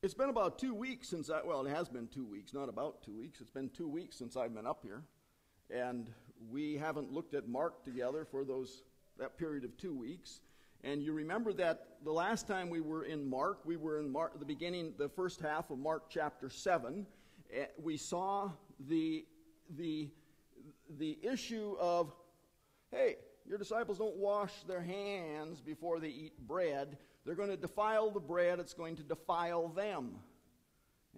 It's been about 2 weeks since well, it has been 2 weeks, not about 2 weeks. It's been 2 weeks since I've been up here. And we haven't looked at Mark together for that period of 2 weeks. And you remember that the last time we were in Mark, the beginning, the first half of Mark chapter 7. We saw the issue of, hey, your disciples don't wash their hands before they eat bread. They're going to defile the bread. It's going to defile them.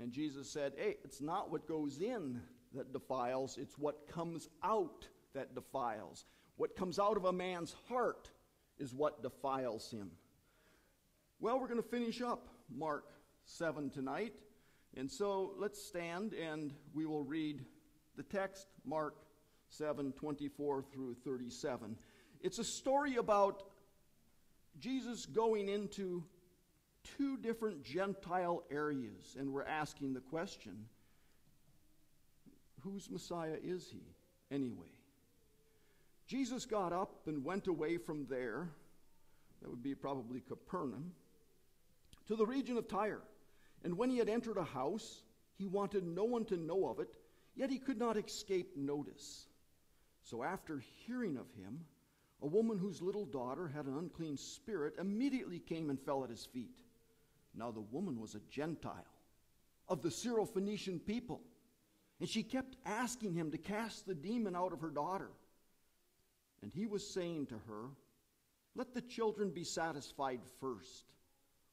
And Jesus said, hey, it's not what goes in that defiles. It's what comes out that defiles. What comes out of a man's heart is what defiles him. Well, we're going to finish up Mark 7 tonight. And so let's stand and we will read the text, Mark 7:24 through 37. It's a story about Jesus going into 2 different Gentile areas, and we're asking the question, whose Messiah is he anyway? Jesus got up and went away from there, that would be probably Capernaum, to the region of Tyre. And when he had entered a house, he wanted no one to know of it, yet he could not escape notice. So after hearing of him, a woman whose little daughter had an unclean spirit immediately came and fell at his feet. Now the woman was a Gentile of the Syrophoenician people, and she kept asking him to cast the demon out of her daughter. And he was saying to her, let the children be satisfied first,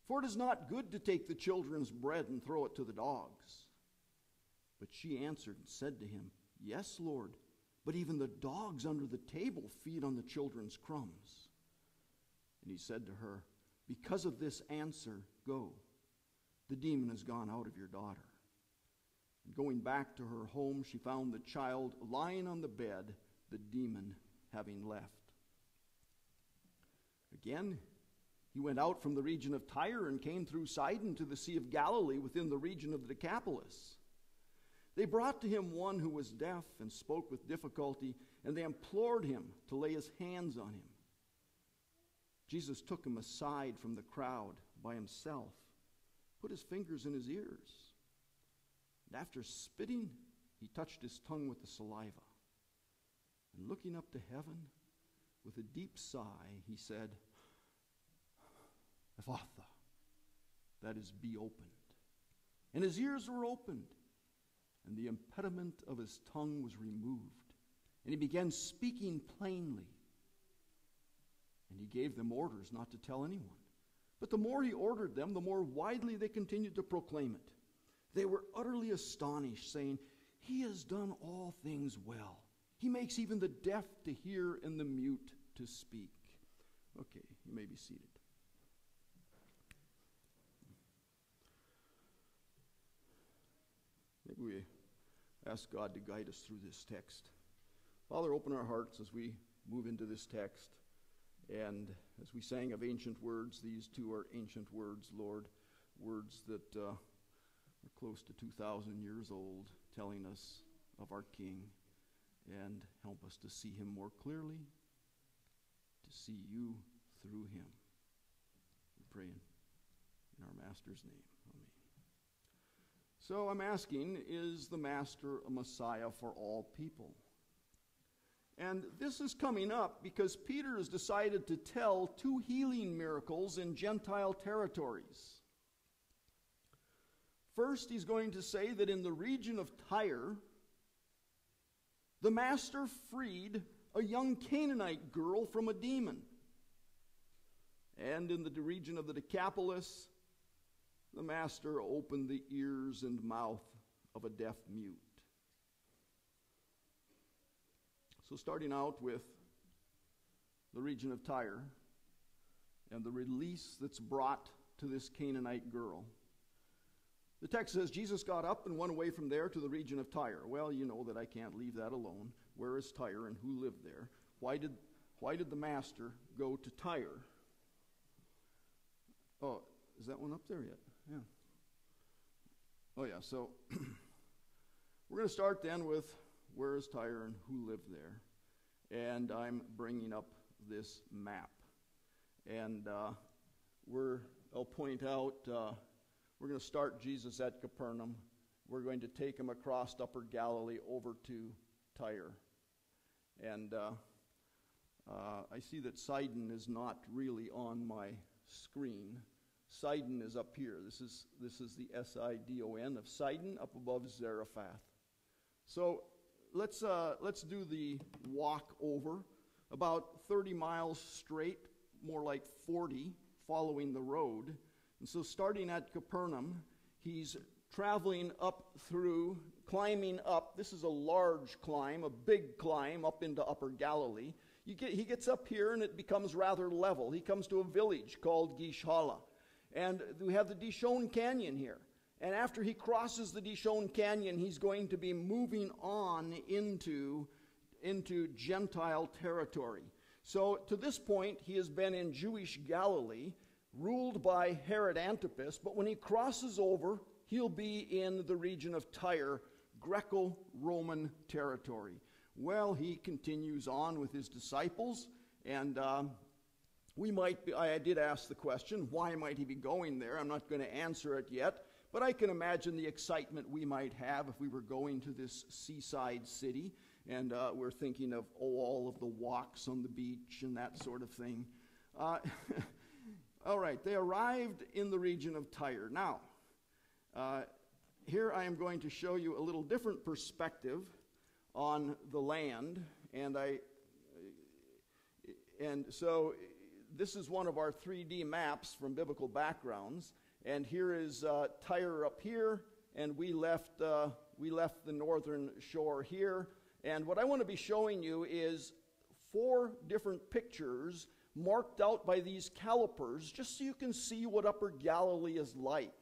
for it is not good to take the children's bread and throw it to the dogs. But she answered and said to him, yes, Lord, but even the dogs under the table feed on the children's crumbs. And he said to her, because of this answer, go. The demon has gone out of your daughter. And going back to her home, she found the child lying on the bed, the demon having left. Again, he went out from the region of Tyre and came through Sidon to the Sea of Galilee within the region of the Decapolis. They brought to him one who was deaf and spoke with difficulty, and they implored him to lay his hands on him. Jesus took him aside from the crowd by himself, put his fingers in his ears, and after spitting, he touched his tongue with the saliva. And looking up to heaven with a deep sigh, he said, Ephatha, that is, be opened. And his ears were opened, and the impediment of his tongue was removed, and he began speaking plainly. And he gave them orders not to tell anyone. But the more he ordered them, the more widely they continued to proclaim it. They were utterly astonished, saying, he has done all things well. He makes even the deaf to hear and the mute to speak. Okay, you may be seated. Maybe we ask God to guide us through this text. Father, open our hearts as we move into this text. And as we sang of ancient words, these two are ancient words, Lord, words that are close to 2,000 years old, telling us of our King, and help us to see him more clearly, to see you through him. We pray in our Master's name. Amen. So I'm asking, is the Master a Messiah for all people? And this is coming up because Peter has decided to tell 2 healing miracles in Gentile territories. First, he's going to say that in the region of Tyre, the Master freed a young Canaanite girl from a demon. And in the region of the Decapolis, the Master opened the ears and mouth of a deaf mute. So starting out with the region of Tyre and the release that's brought to this Canaanite girl. The text says, Jesus got up and went away from there to the region of Tyre. Well, you know that I can't leave that alone. Where is Tyre and who lived there? Why did the Master go to Tyre? Oh, is that one up there yet? Yeah. Oh yeah, so we're going to start then with where is Tyre and who lived there. And I'm bringing up this map. And I'll point out We're going to start Jesus at Capernaum. We're going to take him across Upper Galilee over to Tyre. And I see that Sidon is not really on my screen. Sidon is up here. This is the Sidon of Sidon up above Zarephath. So let's do the walk over, about 30 miles straight, more like 40, following the road. And so starting at Capernaum, he's traveling up through, climbing up. This is a large climb, a big climb up into Upper Galilee. He gets up here and it becomes rather level. He comes to a village called Gischala. And we have the Dishon Canyon here. And after he crosses the Dishon Canyon, he's going to be moving on into Gentile territory. So to this point, he has been in Jewish Galilee, ruled by Herod Antipas, but when he crosses over, he'll be in the region of Tyre, Greco-Roman territory. Well, he continues on with his disciples, and I did ask the question, why might he be going there? I'm not going to answer it yet, but I can imagine the excitement we might have if we were going to this seaside city, and we're thinking of all of the walks on the beach and that sort of thing. All right, they arrived in the region of Tyre. Now, here I am going to show you a little different perspective on the land, and so this is one of our 3D maps from Biblical Backgrounds, and here is Tyre up here, and we left the northern shore here. And what I want to be showing you is 4 different pictures marked out by these calipers, just so you can see what Upper Galilee is like.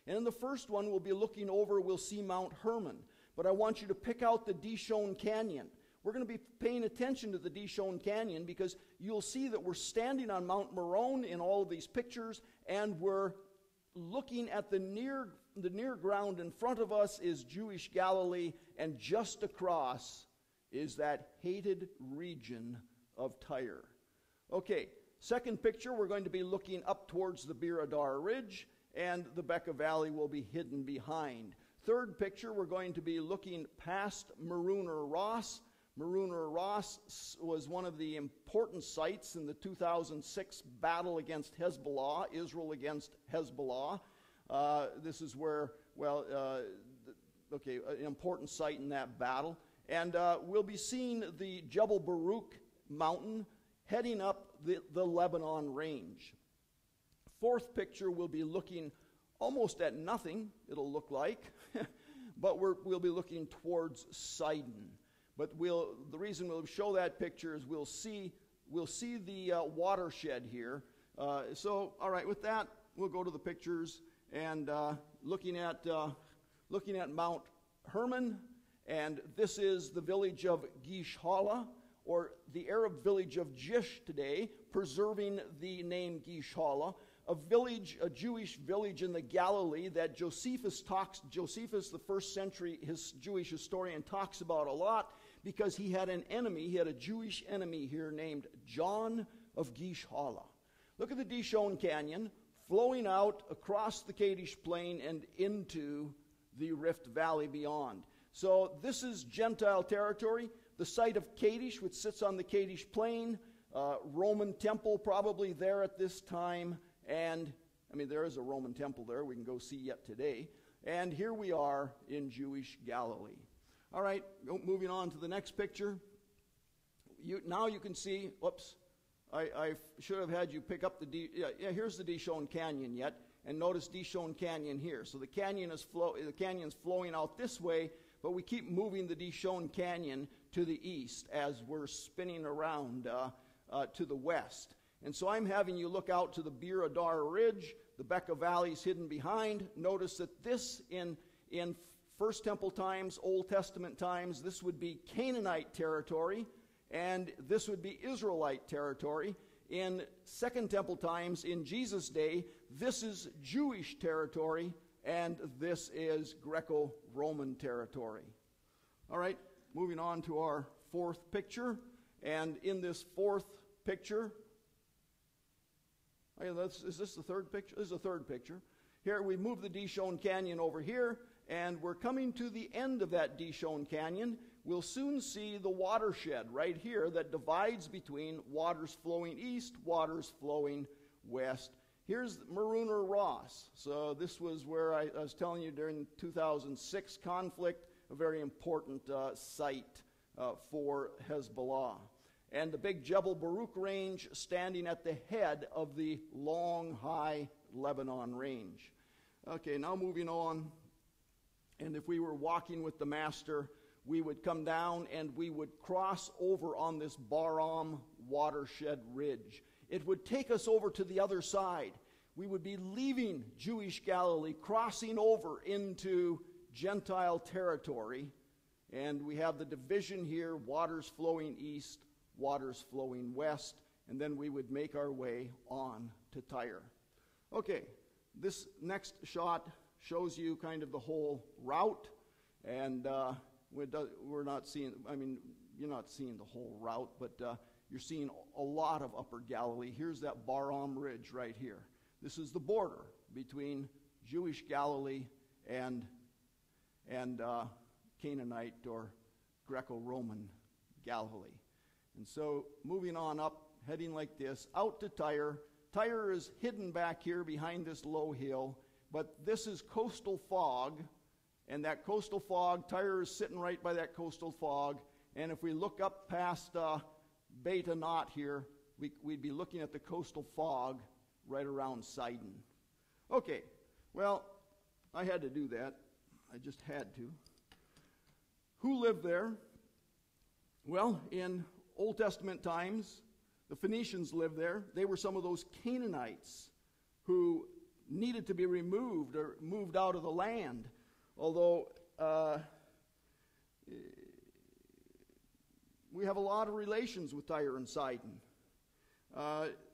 And in the first one, we'll be looking over, we'll see Mount Hermon. But I want you to pick out the Dishon Canyon. We're going to be paying attention to the Dishon Canyon because you'll see that we're standing on Mount Marion in all of these pictures, and we're looking at the near ground. In front of us is Jewish Galilee, and just across is that hated region of Tyre. Okay, second picture, we're going to be looking up towards the Bir Adar Ridge, and the Becca Valley will be hidden behind. Third picture, we're going to be looking past Maruner Ross. Maruner Ross was one of the important sites in the 2006 battle against Hezbollah, Israel against Hezbollah. This is where, an important site in that battle. And we'll be seeing the Jebel Baruch mountain heading up the Lebanon range. Fourth picture, we'll be looking almost at nothing, it'll look like, but we'll be looking towards Sidon. But the reason we'll show that picture is we'll see the watershed here. So, all right, with that, we'll go to the pictures and looking at Mount Hermon, and this is the village of Gischala, or the Arab village of Jish today, preserving the name Gischala, a Jewish village in the Galilee that Josephus, the first century Jewish historian, talks about a lot, because he had a Jewish enemy here named John of Gischala. Look at the Dishon Canyon flowing out across the Kadesh Plain and into the Rift Valley beyond. So this is Gentile territory, the site of Kadesh, which sits on the Kadesh Plain, Roman temple probably there at this time, and there is a Roman temple there we can go see yet today. And here we are in Jewish Galilee. All right, moving on to the next picture. Now you can see, whoops, I should have had you pick up here's the Dishon Canyon yet, and notice Dishon Canyon here. So the canyon's flowing out this way, but we keep moving the Dishon Canyon to the east as we're spinning around to the west. And so I'm having you look out to the Bir Adar Ridge, the Becca Valley's hidden behind. Notice that this in First Temple times, Old Testament times, this would be Canaanite territory, and this would be Israelite territory. In Second Temple times, in Jesus' day, this is Jewish territory, and this is Greco-Roman territory. All right, moving on to our fourth picture. And in this fourth picture, is this the third picture? This is the third picture. Here we move the Dishon Canyon over here, and we're coming to the end of that Dishon Canyon. We'll soon see the watershed right here that divides between waters flowing east, waters flowing west. Here's Maroon or Ross. So this was where I was telling you during the 2006 conflict, a very important site for Hezbollah. And the big Jebel Baruch range standing at the head of the long, high Lebanon range. Okay, now moving on. And if we were walking with the Master, we would come down and we would cross over on this Baram watershed ridge. It would take us over to the other side. We would be leaving Jewish Galilee, crossing over into Gentile territory. And we have the division here, waters flowing east, waters flowing west, and then we would make our way on to Tyre. Okay, this next shot shows you kind of the whole route, and we're not seeing, I mean, you're not seeing the whole route, but you're seeing a lot of Upper Galilee. Here's that Baram Ridge right here. This is the border between Jewish Galilee and Canaanite or Greco-Roman Galilee. And so moving on up, heading like this, out to Tyre. Tyre is hidden back here behind this low hill, but this is coastal fog, and that coastal fog, Tyre is sitting right by that coastal fog, and if we look up past Beit Anat here, we'd be looking at the coastal fog right around Sidon. Okay, well, I had to do that. I just had to. Who lived there? Well, in Old Testament times, the Phoenicians lived there. They were some of those Canaanites who needed to be removed or moved out of the land. Although we have a lot of relations with Tyre and Sidon.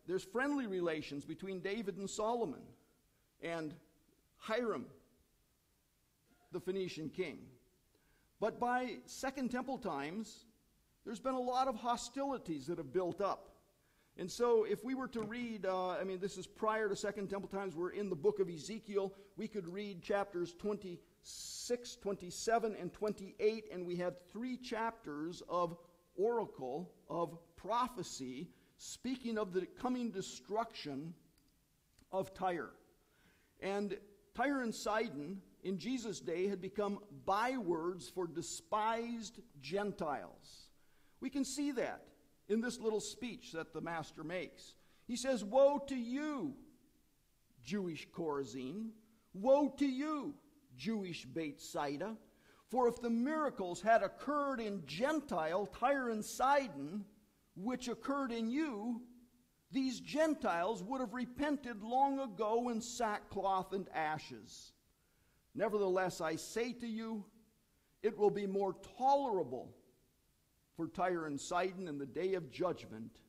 There's friendly relations between David and Solomon and Hiram, the Phoenician king. But by Second Temple times, there's been a lot of hostilities that have built up. And so if we were to read, this is prior to Second Temple times, we're in the book of Ezekiel, we could read chapters 26, 27, and 28, and we have 3 chapters of oracle, of prophecy, speaking of the coming destruction of Tyre. And Tyre and Sidon, in Jesus' day, had become bywords for despised Gentiles. We can see that in this little speech that the Master makes. He says, "Woe to you, Jewish Chorazin! Woe to you, Jewish Bethsaida! For if the miracles had occurred in Gentile Tyre and Sidon, which occurred in you, these Gentiles would have repented long ago in sackcloth and ashes. Nevertheless, I say to you, it will be more tolerable for Tyre and Sidon in the day of judgment,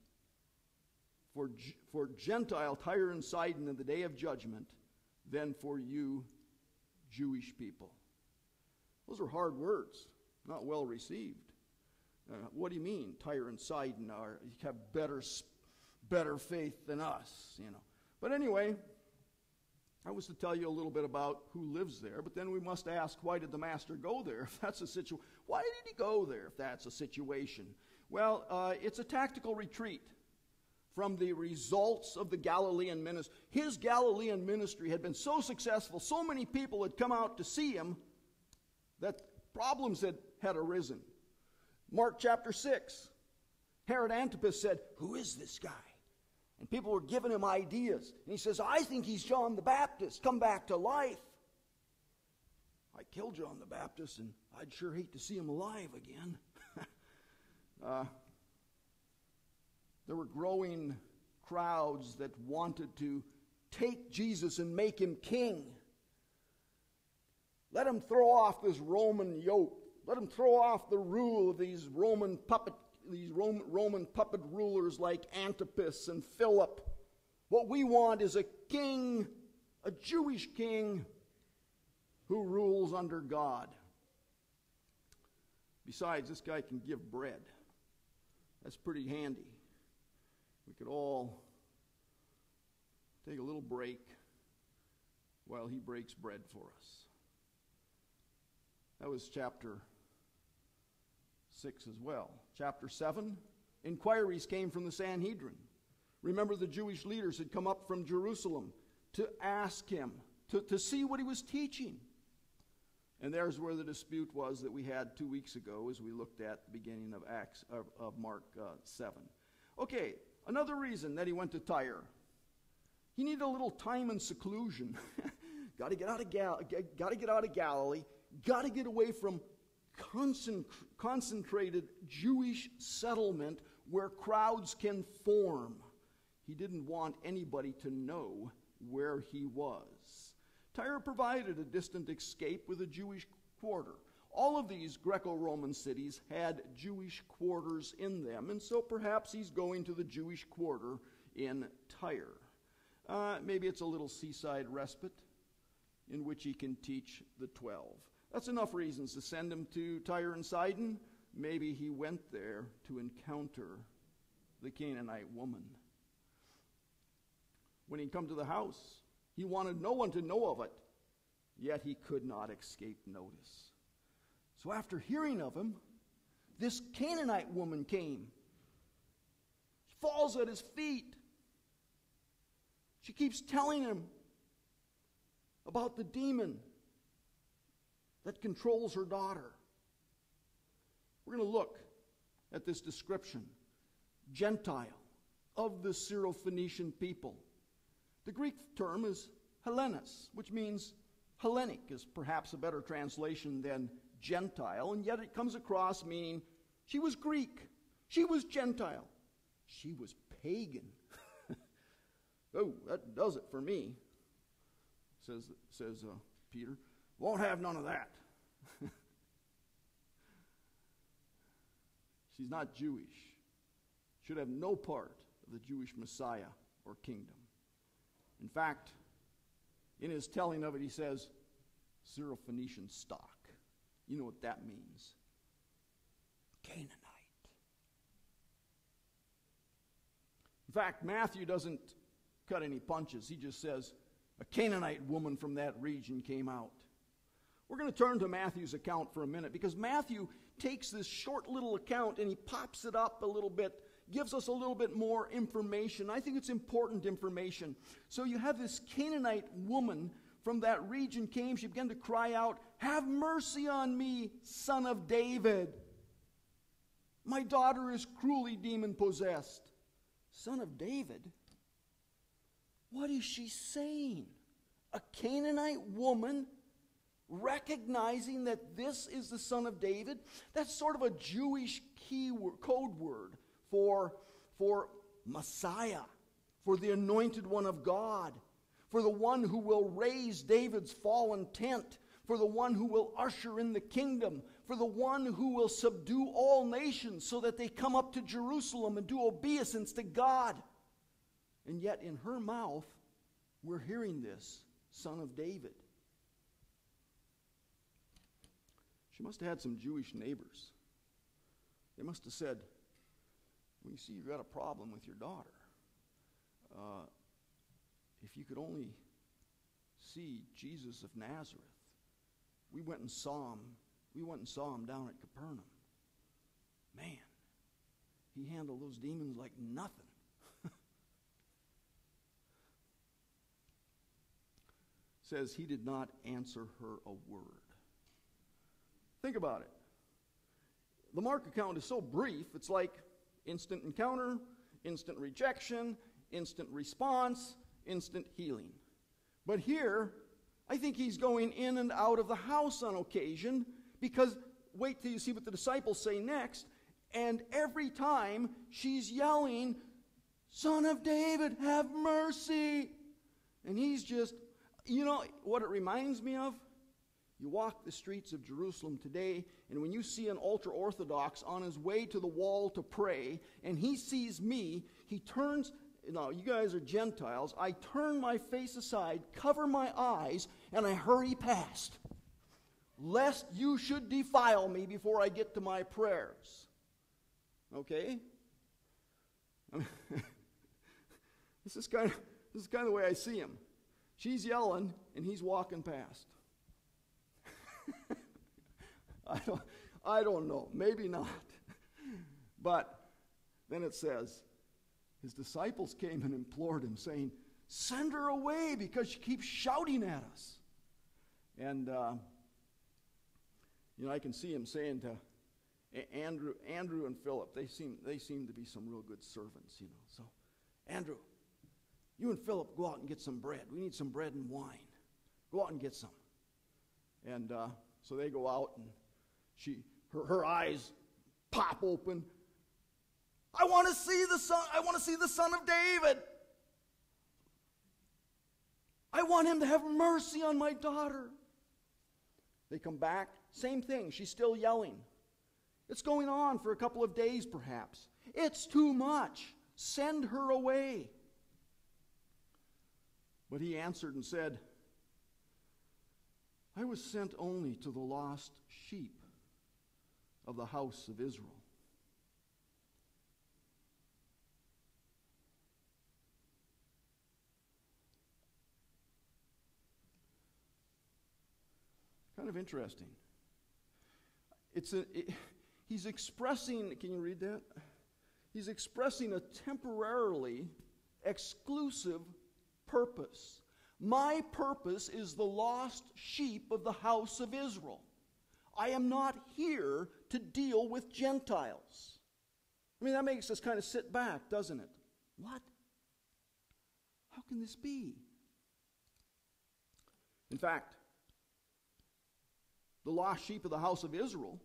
for Gentile Tyre and Sidon in the day of judgment, than for you Jewish people." Those are hard words, not well received. What do you mean, Tyre and Sidon have better faith than us? But anyway, I was to tell you a little bit about who lives there, but then we must ask, why did the Master go there? If that's a situation, why did he go there? If that's a situation, well, it's a tactical retreat from the results of the Galilean ministry. His Galilean ministry had been so successful, so many people had come out to see him, that problems had arisen. Mark chapter 6, Herod Antipas said, "Who is this guy?" And people were giving him ideas. And he says, "I think he's John the Baptist, come back to life." I killed John the Baptist, and I'd sure hate to see him alive again. There were growing crowds that wanted to take Jesus and make him king. Let him throw off this Roman yoke. Let him throw off the rule of these Roman puppet rulers like Antipas and Philip. What we want is a king, a Jewish king, who rules under God. Besides, this guy can give bread. That's pretty handy. We could all take a little break, while he breaks bread for us. That was chapter 6 as well. Chapter 7, inquiries came from the Sanhedrin. Remember, the Jewish leaders had come up from Jerusalem to ask him, to see what he was teaching. And there's where the dispute was that we had 2 weeks ago as we looked at the beginning of Mark 7. Okay, another reason that he went to Tyre. He needed a little time and seclusion. Got to get out of Galilee. Got to get away from concentrated Jewish settlement where crowds can form. He didn't want anybody to know where he was. Tyre provided a distant escape with a Jewish quarter. All of these Greco-Roman cities had Jewish quarters in them, and so perhaps he's going to the Jewish quarter in Tyre. Maybe it's a little seaside respite in which he can teach the 12. That's enough reasons to send him to Tyre and Sidon. Maybe he went there to encounter the Canaanite woman. When he'd come to the house, he wanted no one to know of it, yet he could not escape notice. So after hearing of him, this Canaanite woman came. She falls at his feet. She keeps telling him about the demon that controls her daughter. We're going to look at this description. Gentile, of the Syrophoenician people. The Greek term is Hellenes, which means Hellenic is perhaps a better translation than Gentile, and yet it comes across meaning she was Greek, she was Gentile, she was pagan. Oh, that does it for me, says Peter. Won't have none of that. She's not Jewish. Should have no part of the Jewish Messiah or kingdom. In fact, in his telling of it, he says, Syrophoenician stock. You know what that means. Canaanite. In fact, Matthew doesn't cut any punches. He just says, a Canaanite woman from that region came out. We're going to turn to Matthew's account for a minute because Matthew takes this short little account and he pops it up a little bit, gives us a little bit more information. I think it's important information. So you have this Canaanite woman from that region came. She began to cry out, "Have mercy on me, son of David. My daughter is cruelly demon-possessed." Son of David? What is she saying? A Canaanite woman recognizing that this is the son of David? That's sort of a Jewish code word for Messiah, for the anointed one of God, for the one who will raise David's fallen tent, for the one who will usher in the kingdom, for the one who will subdue all nations so that they come up to Jerusalem and do obeisance to God. And yet in her mouth, we're hearing this, son of David. She must have had some Jewish neighbors. They must have said, "Well, you see, you've got a problem with your daughter. If you could only see Jesus of Nazareth. We went and saw him down at Capernaum. Man, he handled those demons like nothing." Says he did not answer her a word. Think about it. The Mark account is so brief, it's like instant encounter, instant rejection, instant response, instant healing. But here, I think he's going in and out of the house on occasion because, wait till you see what the disciples say next, and every time she's yelling, "Son of David, have mercy." And he's just, you know what it reminds me of? You walk the streets of Jerusalem today, and when you see an ultra-Orthodox on his way to the wall to pray, and he sees me, he turns, no, you guys are Gentiles, I turn my face aside, cover my eyes, and I hurry past, lest you should defile me before I get to my prayers. Okay? I mean, this is kind of the way I see him. She's yelling, and he's walking past. I don't know. Maybe not. But then it says, his disciples came and implored him, saying, "Send her away because she keeps shouting at us." And, I can see him saying to Andrew and Philip, they seem to be some real good servants, So, Andrew, you and Philip go out and get some bread. We need some bread and wine. Go out and get some. And so they go out, and her eyes pop open. I want to see the son. I want to see the Son of David. I want him to have mercy on my daughter. They come back, same thing. She's still yelling. It's going on for a couple of days, perhaps. It's too much. Send her away. But he answered and said, I was sent only to the lost sheep of the house of Israel. Kind of interesting. He's expressing, can you read that? He's expressing a temporarily exclusive purpose. My purpose is the lost sheep of the house of Israel. I am not here to deal with Gentiles. I mean, that makes us kind of sit back, doesn't it? What? How can this be? In fact, the lost sheep of the house of Israel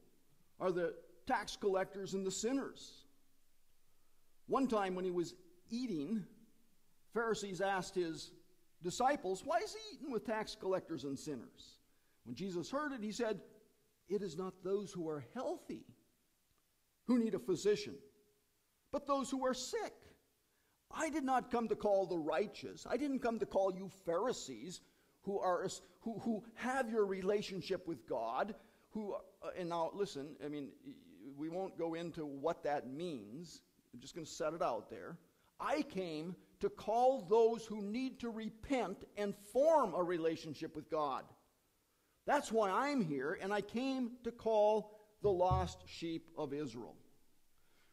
are the tax collectors and the sinners. One time when he was eating, Pharisees asked his disciples, why is he eating with tax collectors and sinners? When Jesus heard it, he said, it is not those who are healthy who need a physician, but those who are sick. I did not come to call the righteous. I didn't come to call you Pharisees who have your relationship with God, and now listen, I mean, we won't go into what that means. I'm just going to set it out there. I came to call those who need to repent and form a relationship with God. That's why I'm here, and I came to call the lost sheep of Israel.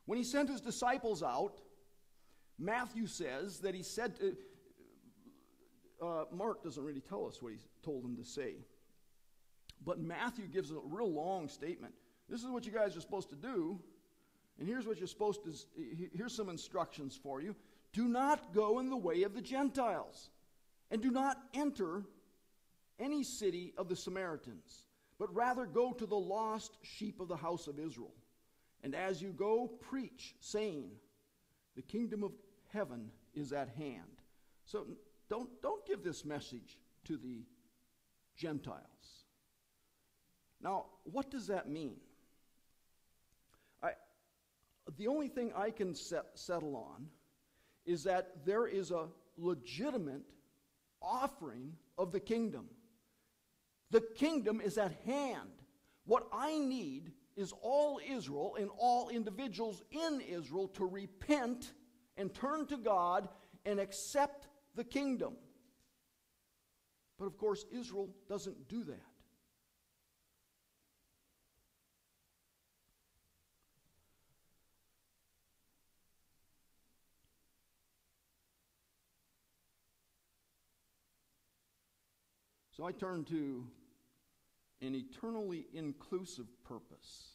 When he sent his disciples out, Matthew says that he said to, Mark doesn't really tell us what he told them to say. But Matthew gives a real long statement. This is what you guys are supposed to do. And here's what you're supposed to, here's some instructions for you. Do not go in the way of the Gentiles. And do not enter any city of the Samaritans. But rather go to the lost sheep of the house of Israel. And as you go, preach, saying, the kingdom of heaven is at hand. So don't give this message to the Gentiles. Now, what does that mean? The only thing I can settle on is that there is a legitimate offering of the kingdom. The kingdom is at hand. What I need is all Israel and all individuals in Israel to repent and turn to God and accept the kingdom. But of course, Israel doesn't do that. So I turn to an eternally inclusive purpose.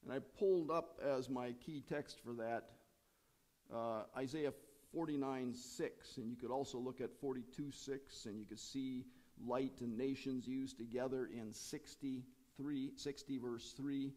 And I pulled up as my key text for that Isaiah 49:6, and you could also look at 42:6, and you could see light and nations used together in 60 verse 3.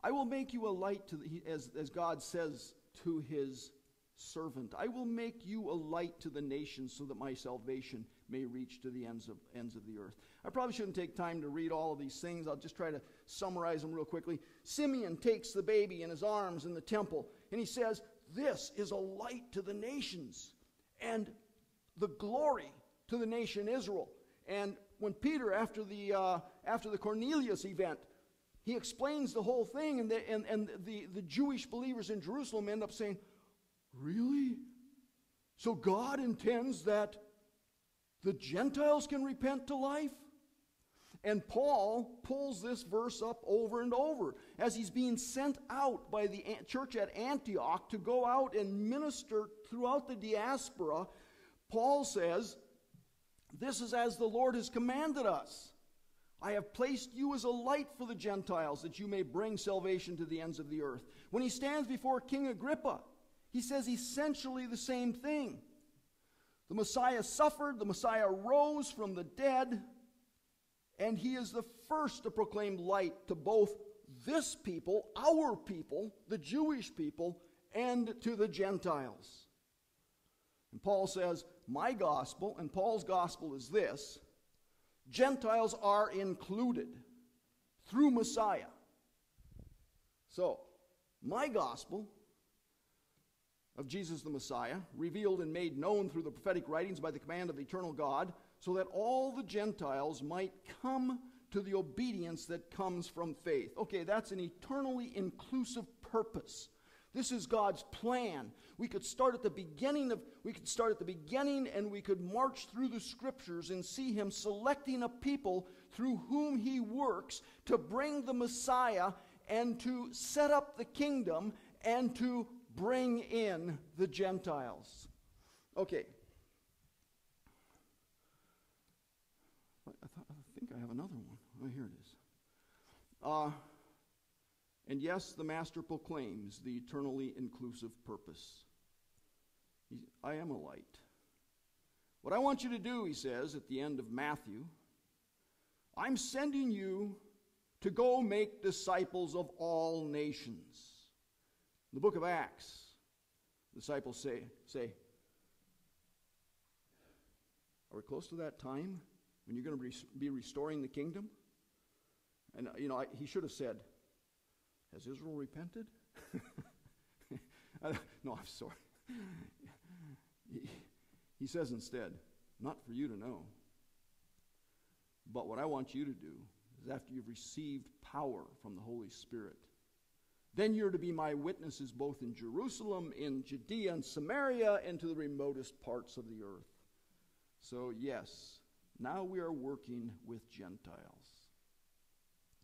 I will make you a light to as God says to his servant, I will make you a light to the nations so that my salvation may reach to the ends of the earth. I probably shouldn't take time to read all of these things. I'll just try to summarize them real quickly. Simeon takes the baby in his arms in the temple, and he says, this is a light to the nations and the glory to the nation Israel. And when Peter, after the Cornelius event, he explains the whole thing, and the Jewish believers in Jerusalem end up saying, really? So God intends that The Gentiles can repent to life? And Paul pulls this verse up over and over as he's being sent out by the church at Antioch to go out and minister throughout the diaspora. Paul says, this is as the Lord has commanded us. I have placed you as a light for the Gentiles, that you may bring salvation to the ends of the earth. When he stands before King Agrippa, he says essentially the same thing. The Messiah suffered, the Messiah rose from the dead, and he is the first to proclaim light to both this people, our people, the Jewish people, and to the Gentiles. And Paul says, my gospel, and Paul's gospel is this: Gentiles are included through Messiah. So, my gospel of Jesus the Messiah, revealed and made known through the prophetic writings by the command of the eternal God, so that all the Gentiles might come to the obedience that comes from faith. Okay, that's an eternally inclusive purpose. This is God's plan. We could start at the beginning and we could march through the scriptures and see him selecting a people through whom he works to bring the Messiah and to set up the kingdom and to bring in the Gentiles. Okay. I think I have another one. Oh, here it is. And yes, the Master proclaims the eternally inclusive purpose. I am a light. What I want you to do, he says at the end of Matthew, I'm sending you to go make disciples of all nations. In the book of Acts, the disciples say, are we close to that time when you're going to be restoring the kingdom? And, he should have said, has Israel repented? No, I'm sorry. He says instead, not for you to know, but what I want you to do is after you've received power from the Holy Spirit, then you're to be my witnesses both in Jerusalem, in Judea and Samaria, and to the remotest parts of the earth. So yes, now we are working with Gentiles.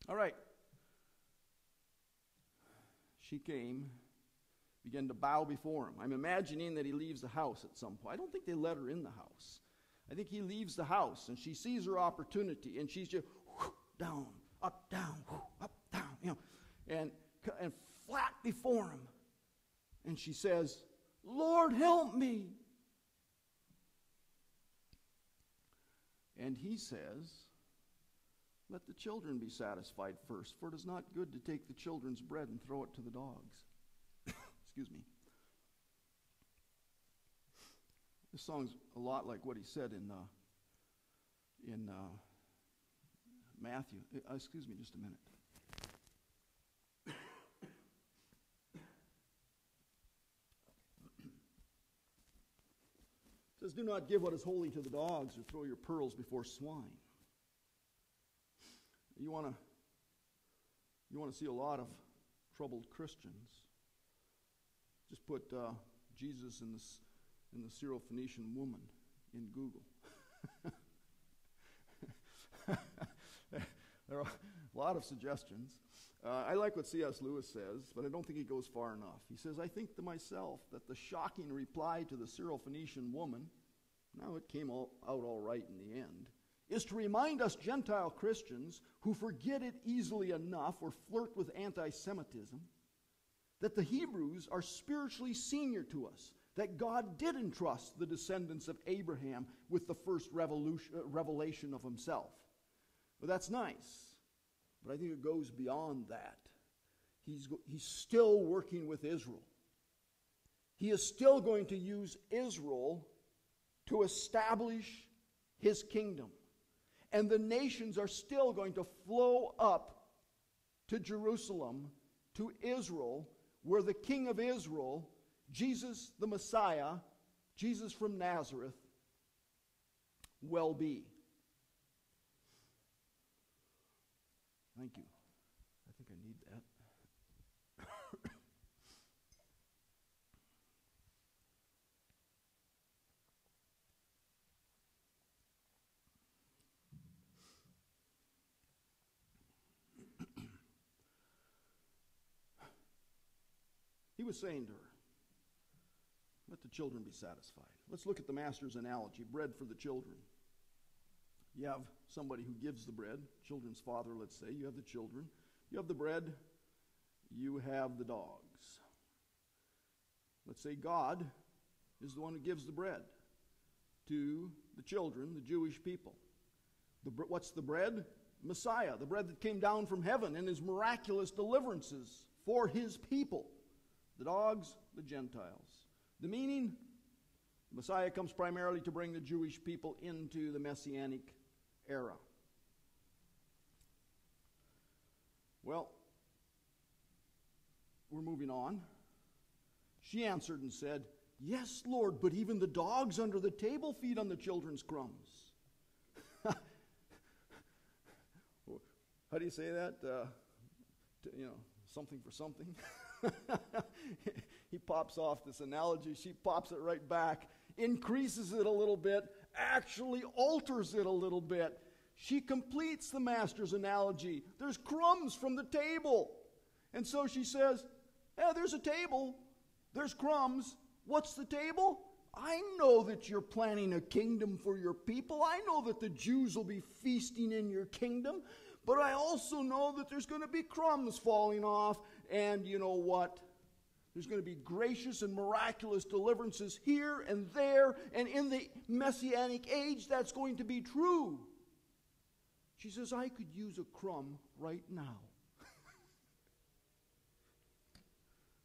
All right. She came, began to bow before him. I'm imagining that he leaves the house at some point. I don't think they let her in the house. I think he leaves the house, and she sees her opportunity, and she's just down, up, down, and flat before him. And she says, Lord, help me. And he says, let the children be satisfied first, for it is not good to take the children's bread and throw it to the dogs. Excuse me. This song's a lot like what he said in Matthew. Excuse me just a minute. It says, do not give what is holy to the dogs or throw your pearls before swine. You want to see a lot of troubled Christians, just put Jesus and the Syrophoenician woman in Google. There are a lot of suggestions. I like what C.S. Lewis says, but I don't think he goes far enough. He says, I think to myself that the shocking reply to the Syrophoenician woman, now it came out all right in the end, is to remind us Gentile Christians who forget it easily enough or flirt with anti-Semitism that the Hebrews are spiritually senior to us, that God did entrust the descendants of Abraham with the first revelation of himself. Well, that's nice, but I think it goes beyond that. He's still working with Israel. He is still going to use Israel to establish his kingdom. And the nations are still going to flow up to Jerusalem, to Israel, where the King of Israel, Jesus the Messiah, Jesus from Nazareth, will be. Thank you. I think I need that. He was saying to her, let the children be satisfied. Let's look at the master's analogy, bread for the children. You have somebody who gives the bread, children's father, let's say. You have the children. You have the bread. You have the dogs. Let's say God is the one who gives the bread to the children, the Jewish people. What's the bread? Messiah, the bread that came down from heaven in his miraculous deliverances for his people. The dogs, the Gentiles. The meaning? Messiah comes primarily to bring the Jewish people into the Messianic era. Well, we're moving on. She answered and said, yes, Lord, but even the dogs under the table feed on the children's crumbs. How do you say that? Something for something. He pops off this analogy. She pops it right back, increases it a little bit, actually alters it a little bit. She completes the master's analogy. There's crumbs from the table. And so she says, there's a table. There's crumbs. What's the table? I know that you're planning a kingdom for your people. I know that the Jews will be feasting in your kingdom. But I also know that there's going to be crumbs falling off. And you know what? There's going to be gracious and miraculous deliverances here and there. And in the Messianic age, that's going to be true. She says, I could use a crumb right now.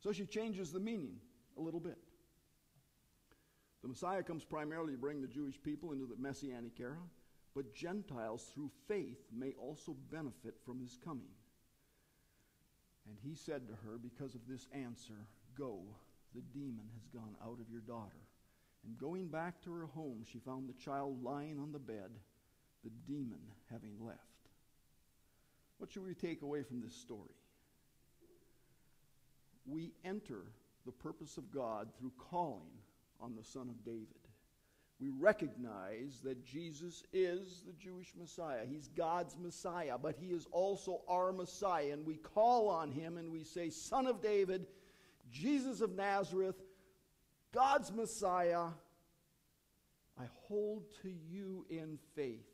So she changes the meaning a little bit. The Messiah comes primarily to bring the Jewish people into the Messianic era, but Gentiles through faith may also benefit from his coming. And he said to her, because of this answer, go, the demon has gone out of your daughter. And going back to her home, she found the child lying on the bed, the demon having left. What should we take away from this story? We enter the purpose of God through calling on the Son of David. We recognize that Jesus is the Jewish Messiah. He's God's Messiah, but he is also our Messiah. And we call on him and we say, Son of David, Jesus of Nazareth, God's Messiah, I hold to you in faith.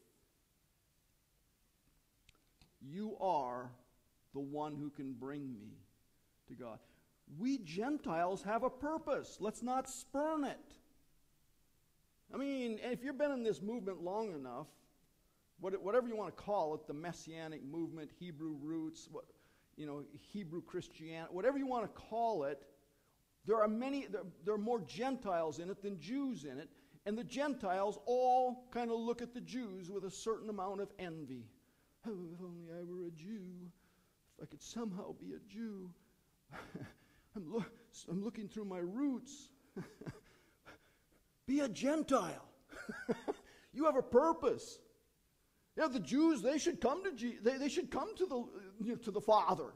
You are the one who can bring me to God. We Gentiles have a purpose. Let's not spurn it. I mean, if you've been in this movement long enough, whatever you want to call it, the Messianic movement, Hebrew roots, Hebrew Christianity, whatever you want to call it, there are more Gentiles in it than Jews in it, and the Gentiles all kind of look at the Jews with a certain amount of envy. Oh, if only I were a Jew, if I could somehow be a Jew. I'm looking through my roots. Be a Gentile. You have a purpose. Yeah, the Jews, they should come to they should come to the Father.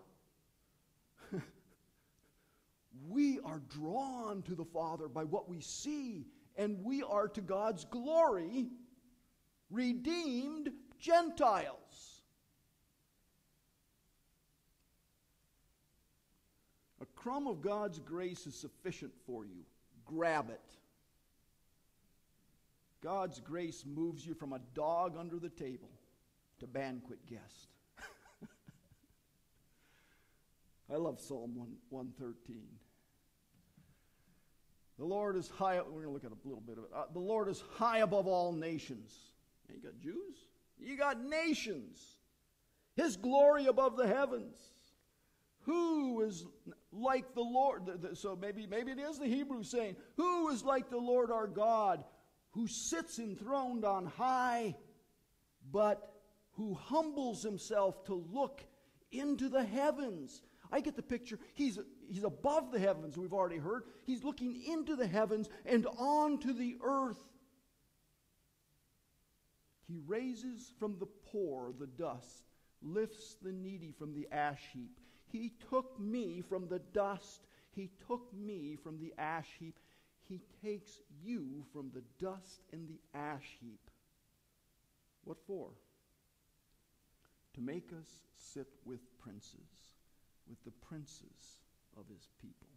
We are drawn to the Father by what we see, and we are to God's glory redeemed Gentiles. A crumb of God's grace is sufficient for you. Grab it. God's grace moves you from a dog under the table to banquet guest. I love Psalm 113. The Lord is high. We're going to look at a little bit of it. The Lord is high above all nations. You got Jews. You got nations. His glory above the heavens. Who is like the Lord? So maybe it is the Hebrew saying, who is like the Lord our God, who sits enthroned on high, but who humbles himself to look into the heavens. I get the picture. He's above the heavens, we've already heard. He's looking into the heavens and onto the earth. He raises from the poor the dust, lifts the needy from the ash heap. He took me from the dust. He took me from the ash heap. He takes you from the dust and the ash heap. What for? To make us sit with princes, with the princes of his people.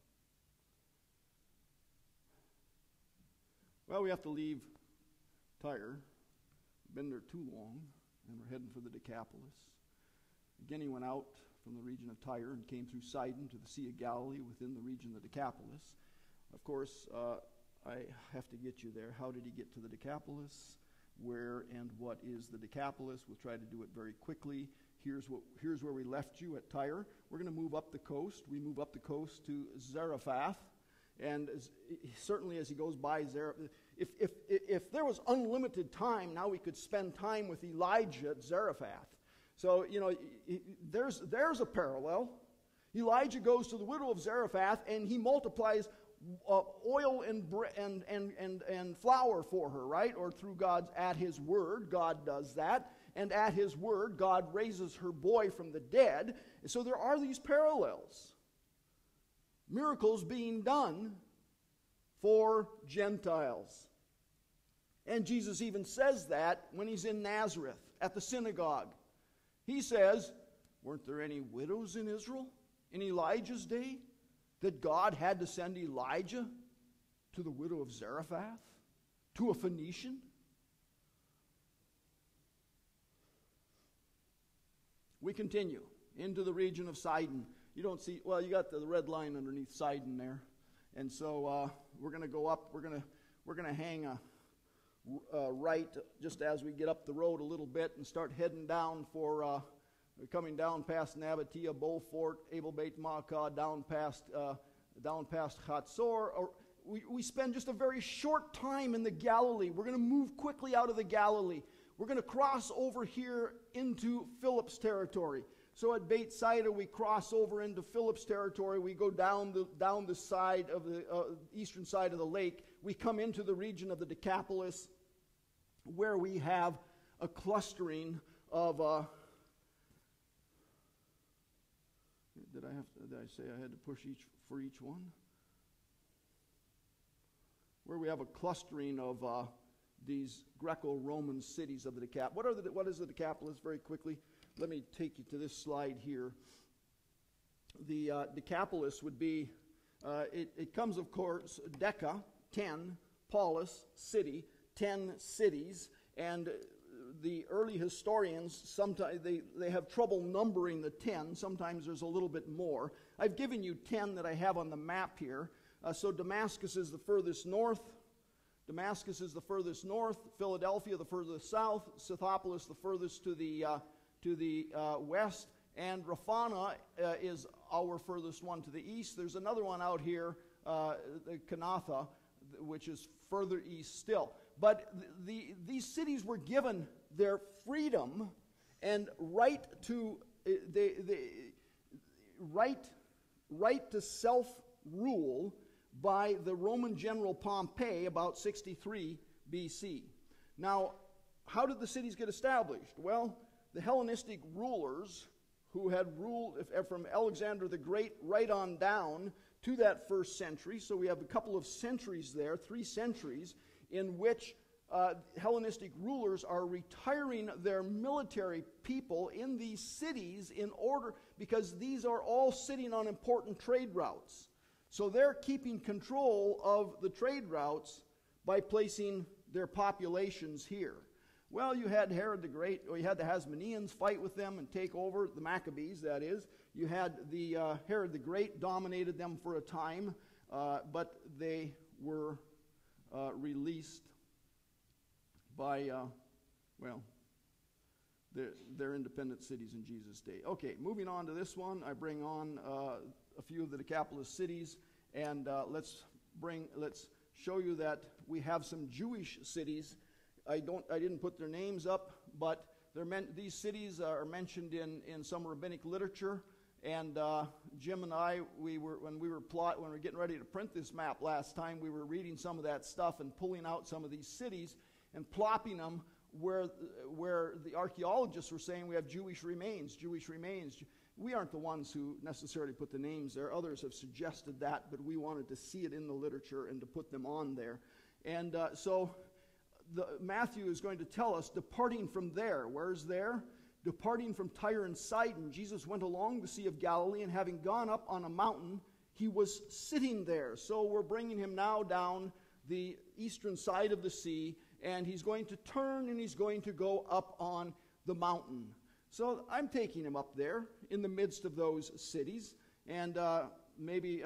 Well, we have to leave Tyre. We've been there too long, and we're heading for the Decapolis. Again, he went out from the region of Tyre and came through Sidon to the Sea of Galilee within the region of the Decapolis. Of course, I have to get you there. How did he get to the Decapolis? Where and what is the Decapolis? We'll try to do it very quickly. Here's where we left you at Tyre. We're going to move up the coast. We move up the coast to Zarephath. And certainly as he goes by Zarephath, if there was unlimited time, now we could spend time with Elijah at Zarephath. So, there's a parallel. Elijah goes to the widow of Zarephath, and he multiplies oil and flour for her, right? Or through at his word, God does that. And at his word, God raises her boy from the dead. So there are these parallels. Miracles being done for Gentiles. And Jesus even says that when he's in Nazareth at the synagogue. He says, weren't there any widows in Israel in Elijah's day that God had to send Elijah to the widow of Zarephath, to a Phoenician? We continue into the region of Sidon. You don't see, well, you got the red line underneath Sidon there. And so we're going to go up, we're going to hang a right just as we get up the road a little bit and start heading down for coming down past Nabatea, Beaufort, Abel Beit Maacah, down past Chatzor. We spend just a very short time in the Galilee. We're going to move quickly out of the Galilee. We're going to cross over here into Philip's territory. So at Beit Saida, we cross over into Philip's territory. We go down the side of the eastern side of the lake. We come into the region of the Decapolis, where we have a clustering of. Did I say I had to push for each one? Where we have a clustering of these Greco-Roman cities of the Decapolis. What is the Decapolis? Very quickly, let me take you to this slide here. The Decapolis would be, it comes, of course, Deca, 10, Polis, city, 10 cities, and the early historians, sometimes they have trouble numbering the 10. Sometimes there's a little bit more. I've given you 10 that I have on the map here. So Damascus is the furthest north. Philadelphia the furthest south. Scythopolis the furthest to the west. And Raphana is our furthest one to the east. There's another one out here, Kanatha, which is further east still. But these cities were given their freedom and right to self-rule by the Roman general Pompey about 63 BC. Now, how did the cities get established? Well, the Hellenistic rulers who had ruled from Alexander the Great right on down to that first century, so we have a couple of centuries there, 3 centuries, in which Hellenistic rulers are retiring their military people in these cities in order, because these are all sitting on important trade routes. So they're keeping control of the trade routes by placing their populations here. Well, you had Herod the Great, or you had the Hasmoneans fight with them and take over, the Maccabees, that is. You had the Herod the Great dominated them for a time, but they were released by, they're independent cities in Jesus' day. Okay, moving on to this one, I bring on a few of the Decapolis cities, and let's show you that we have some Jewish cities. I didn't put their names up, but these cities are mentioned in some rabbinic literature. And Jim and I, when we were getting ready to print this map last time, we were reading some of that stuff and pulling out some of these cities and plopping them where the archaeologists were saying we have Jewish remains. We aren't the ones who necessarily put the names there. Others have suggested that, but we wanted to see it in the literature and to put them on there. And so Matthew is going to tell us, departing from there. Where's there? Departing from Tyre and Sidon, Jesus went along the Sea of Galilee, and having gone up on a mountain, he was sitting there. So we're bringing him now down the eastern side of the sea, and he's going to turn and he's going to go up on the mountain. So I'm taking him up there in the midst of those cities, and maybe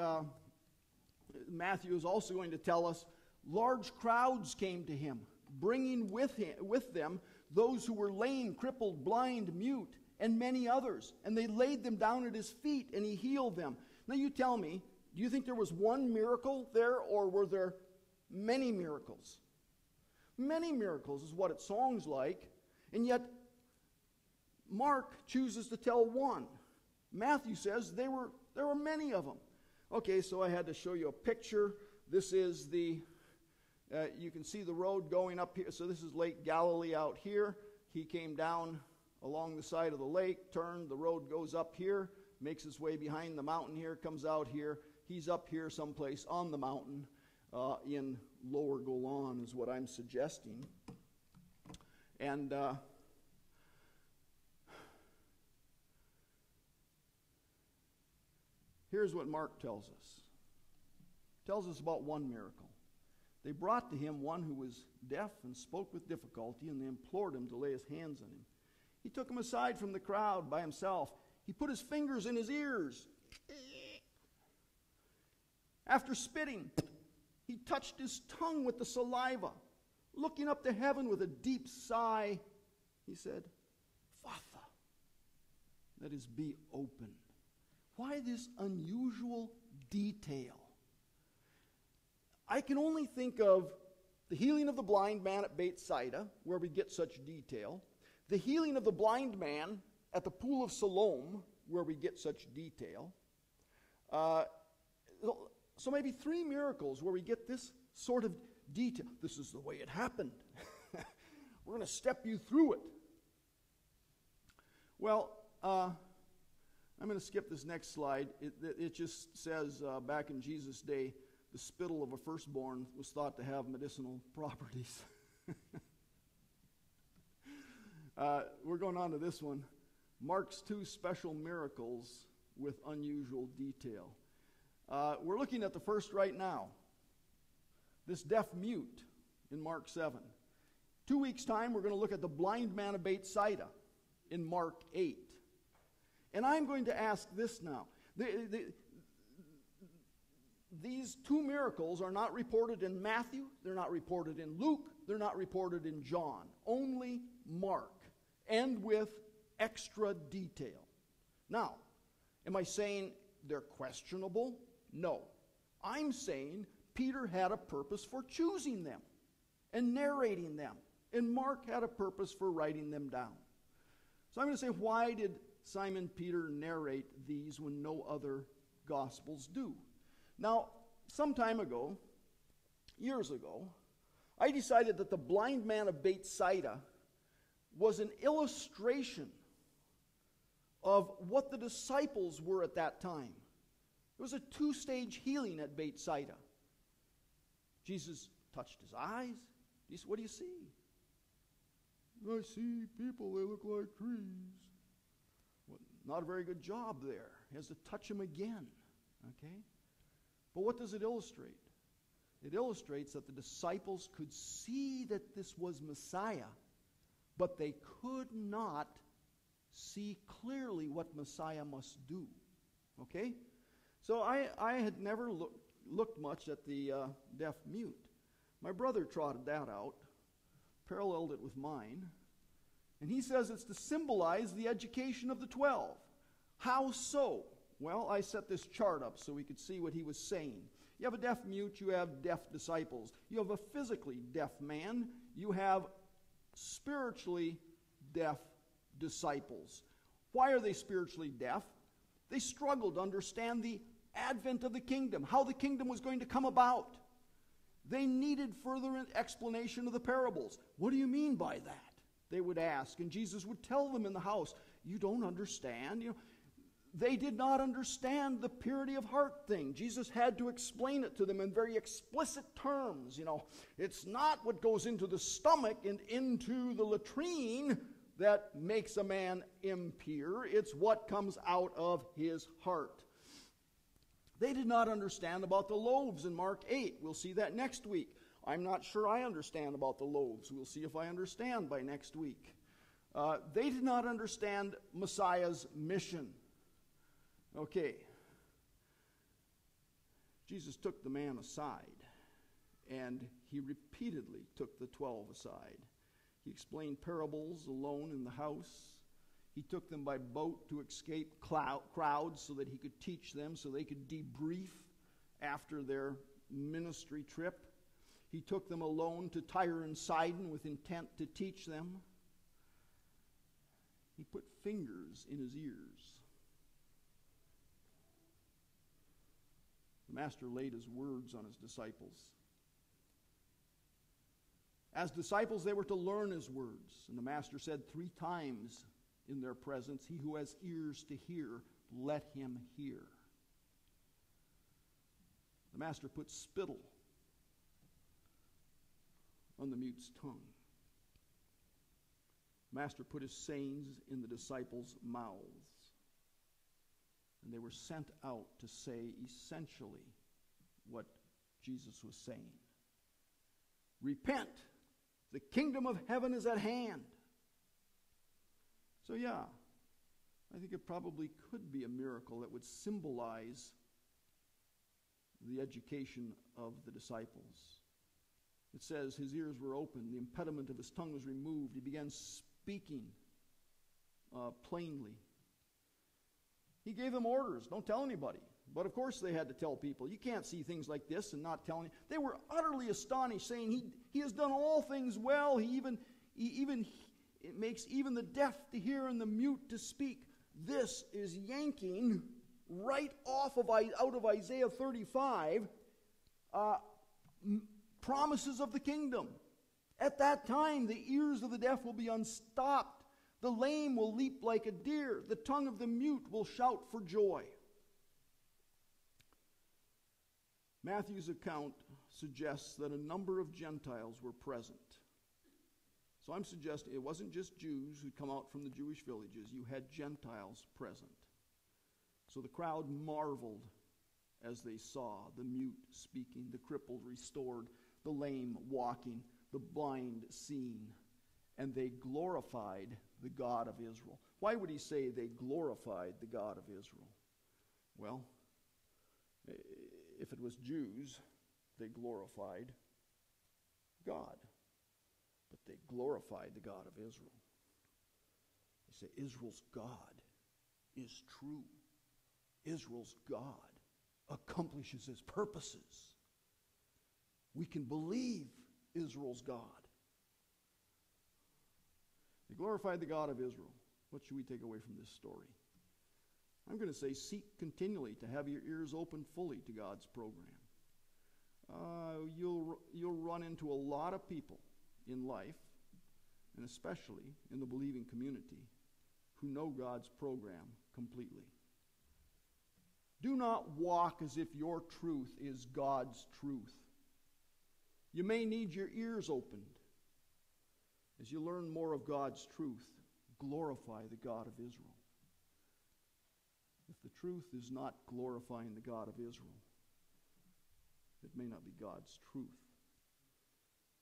Matthew is also going to tell us large crowds came to him, bringing with them those who were lame, crippled, blind, mute, and many others. And they laid them down at his feet, and he healed them. Now you tell me, do you think there was one miracle there, or were there many miracles? Many miracles is what it sounds like, and yet Mark chooses to tell one. Matthew says there were many of them. Okay, so I had to show you a picture. This is you can see the road going up here. So this is Lake Galilee out here. He came down along the side of the lake, turned, the road goes up here, makes its way behind the mountain here, comes out here. He's up here someplace on the mountain in Lower Golan is what I'm suggesting. And here's what Mark tells us. Tells us about one miracle. They brought to him one who was deaf and spoke with difficulty, and they implored him to lay his hands on him. He took him aside from the crowd by himself. He put his fingers in his ears. After spitting, he touched his tongue with the saliva. Looking up to heaven with a deep sigh, he said, "Fatha," that is, be open. Why this unusual detail? I can only think of the healing of the blind man at Bethsaida, where we get such detail, the healing of the blind man at the pool of Siloam, where we get such detail. So maybe 3 miracles where we get this sort of detail. This is the way it happened. We're going to step you through it. Well, I'm going to skip this next slide. It just says back in Jesus' day, the spittle of a firstborn was thought to have medicinal properties. We're going on to this one. Mark's 2 special miracles with unusual detail. We're looking at the first right now. This deaf mute in Mark 7. 2 weeks' time, we're going to look at the blind man of Bethsaida in Mark 8. And I'm going to ask this now. These 2 miracles are not reported in Matthew, they're not reported in Luke, they're not reported in John. Only Mark, and with extra detail. Now, am I saying they're questionable? No. I'm saying Peter had a purpose for choosing them and narrating them, and Mark had a purpose for writing them down. So I'm going to say, why did Simon Peter narrate these when no other Gospels do? Now, some time ago, years ago, I decided that the blind man of Bethsaida was an illustration of what the disciples were at that time. It was a 2-stage healing at Bethsaida. Jesus touched his eyes. He said, "What do you see?" "I see people, they look like trees." Well, not a very good job there. He has to touch them again. Okay? But what does it illustrate? It illustrates that the disciples could see that this was Messiah, but they could not see clearly what Messiah must do. Okay? So I had never looked much at the deaf mute. My brother trotted that out, paralleled it with mine, and he says it's to symbolize the education of the 12. How so? Well, I set this chart up so we could see what he was saying. You have a deaf mute, you have deaf disciples. You have a physically deaf man, you have spiritually deaf disciples. Why are they spiritually deaf? They struggled to understand the advent of the kingdom, how the kingdom was going to come about. They needed further explanation of the parables. What do you mean by that? They would ask, and Jesus would tell them in the house, "You don't understand." They did not understand the purity of heart thing. Jesus had to explain it to them in very explicit terms. It's not what goes into the stomach and into the latrine that makes a man impure. It's what comes out of his heart. They did not understand about the loaves in Mark 8. We'll see that next week. I'm not sure I understand about the loaves. We'll see if I understand by next week. They did not understand Messiah's mission. Okay. Jesus took the man aside, and he repeatedly took the 12 aside. He explained parables alone in the house. He took them by boat to escape crowds so that he could teach them, so they could debrief after their ministry trip. He took them alone to Tyre and Sidon with intent to teach them. He put fingers in his ears. The Master laid his words on his disciples. As disciples, they were to learn his words. And the Master said 3 times in their presence, "He who has ears to hear, let him hear." The Master put spittle on the mute's tongue. The Master put his sayings in the disciples' mouths. And they were sent out to say essentially what Jesus was saying. Repent! The kingdom of heaven is at hand. So yeah, I think it probably could be a miracle that would symbolize the education of the disciples. It says his ears were opened, the impediment of his tongue was removed, he began speaking plainly. He gave them orders, don't tell anybody. But of course they had to tell people. You can't see things like this and not tell any. They were utterly astonished, saying he has done all things well. It makes even the deaf to hear and the mute to speak. This is yanking right out of Isaiah 35 promises of the kingdom. At that time, the ears of the deaf will be unstopped. The lame will leap like a deer. The tongue of the mute will shout for joy. Matthew's account suggests that a number of Gentiles were present. So I'm suggesting it wasn't just Jews who'd come out from the Jewish villages. You had Gentiles present. So the crowd marveled as they saw the mute speaking, the crippled restored, the lame walking, the blind seeing, and they glorified the God of Israel. Why would he say they glorified the God of Israel? Well, if it was Jews, they glorified God. But they glorified the God of Israel. They say Israel's God is true. Israel's God accomplishes his purposes. We can believe Israel's God. They glorified the God of Israel. What should we take away from this story? I'm going to say seek continually to have your ears open fully to God's program. You'll run into a lot of people in life, and especially in the believing community, who know God's program completely. Do not walk as if your truth is God's truth. You may need your ears opened. As you learn more of God's truth, glorify the God of Israel. If the truth is not glorifying the God of Israel, it may not be God's truth.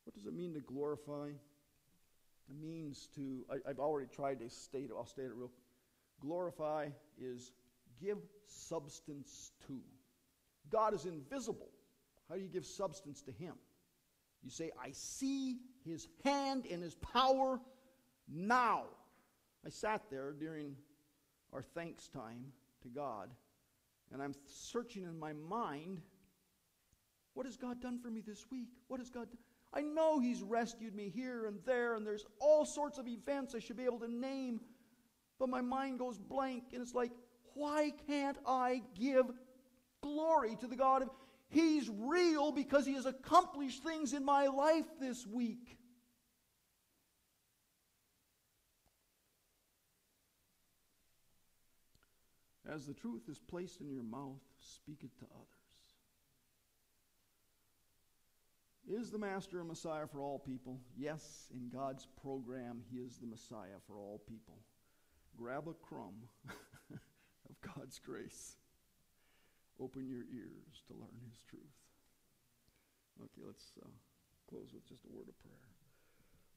What does it mean to glorify? It means to, I've already tried to state it, I'll state it real. Glorify is give substance to. God is invisible. How do you give substance to him? You say, I see his hand and his power now. I sat there during our thanks time to God, and I'm searching in my mind, what has God done for me this week? What has God done? I know he's rescued me here and there, and there's all sorts of events I should be able to name, but my mind goes blank, and it's like, why can't I give glory to the God of... He's real because he has accomplished things in my life this week. As the truth is placed in your mouth, speak it to others. Is the Master a Messiah for all people? Yes, in God's program, he is the Messiah for all people. Grab a crumb of God's grace. Open your ears to learn his truth. Okay, let's close with just a word of prayer.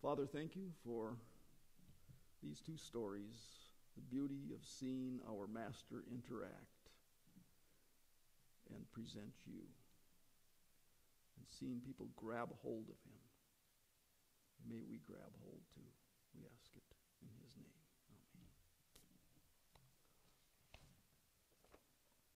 Father, thank you for these two stories, the beauty of seeing our Master interact and present you, and seeing people grab hold of him. May we grab hold too. We ask it in his name.